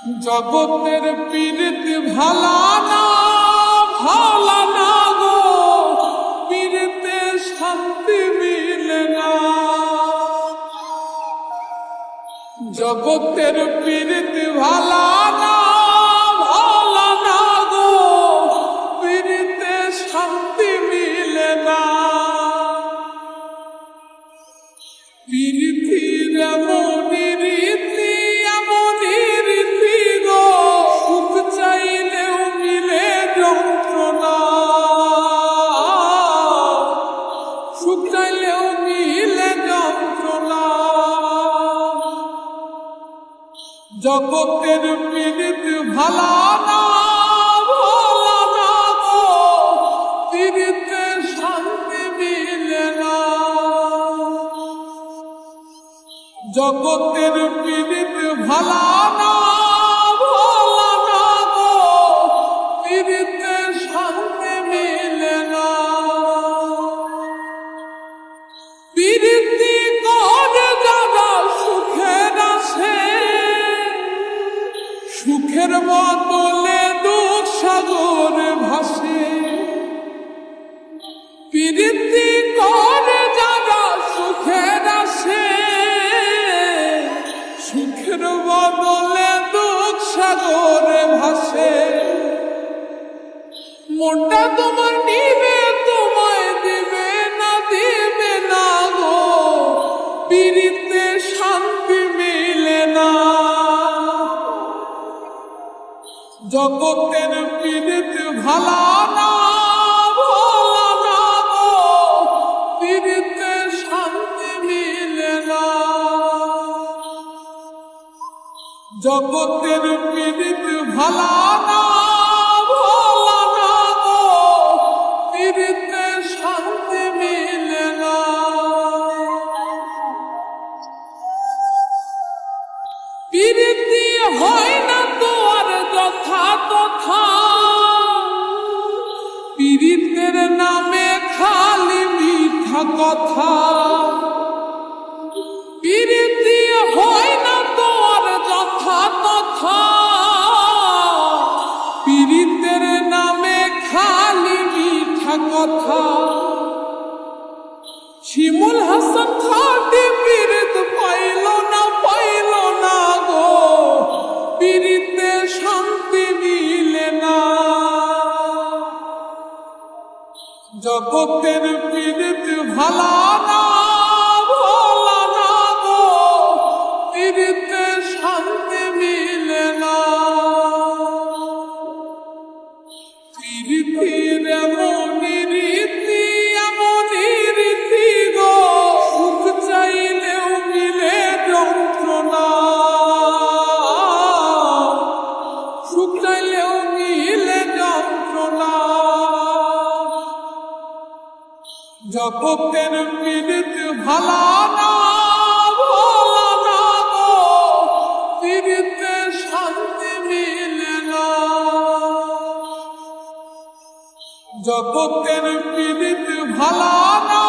জগতের পীড়িত ভালা না ভালা না গো, পীড়িতে শান্তি মিলে না। জগতের পীড়িত ভালা না ভালা না গো, পীড়িতে শান্তি মিলে না। পীড়িতির এমনই রীতি এমনই রীতি গো, সুখ চাইলেও মিলে যন্ত্রণা, সুখ চাইলেও মিলে যন্ত্রণা। জগতের পীড়িত ভালা না ভালা না গো, পীড়িতে শান্তি মিলে না। জগতের পীড়িত ভালা না ভালা না গো, পীড়িতে শান্তি মিলে না। পীড়িতি করে যারা সুখের আসে, সুখের বদলে দুঃখ সাগর ভাসে। পীড়িতি করে যারা সুখের আসে, সুখের বদলে দুঃখ সাগরে ভাসে। মনটা তোমার নিবে তোমায় দিবে না দিবে না গো, পীড়িতে শান্তি মিলে না। জগতের পীড়িত ভালা না ভালা না গো, পীড়িতে শান্তি মিলে না। জগতের পীড়িত ভালা না ভালা না গো, পীড়িতে শান্তি মিলে না। পীড়িতি হয় না তো আর যথা তথা, পীড়িতের নামে খালি মিথ্যা কথা। পীড়িতি হয় না তো আর যথা তথা, পীড়িতের নামে খালি মিথ্যা কথা। শিমুল হাসান খাটি পীড়িত পাইল না গো, পীড়িতে শান্তি মিলে না। জগতের পীড়িত ভালা না ভালা না গো, পীড়িতে শান্তি মিলে না। পীড়িতির এমনই রীতি এমনই রীতি গো, সুখ চাইলেও মিলে যন্ত্রণা, সুখ চাইলেও মিলে যন্ত্রণা। জগতের পীড়িত ভালা না ভালা না গো, পীড়িতে শান্তি মিলে না। জগতের পীড়িত ভালা না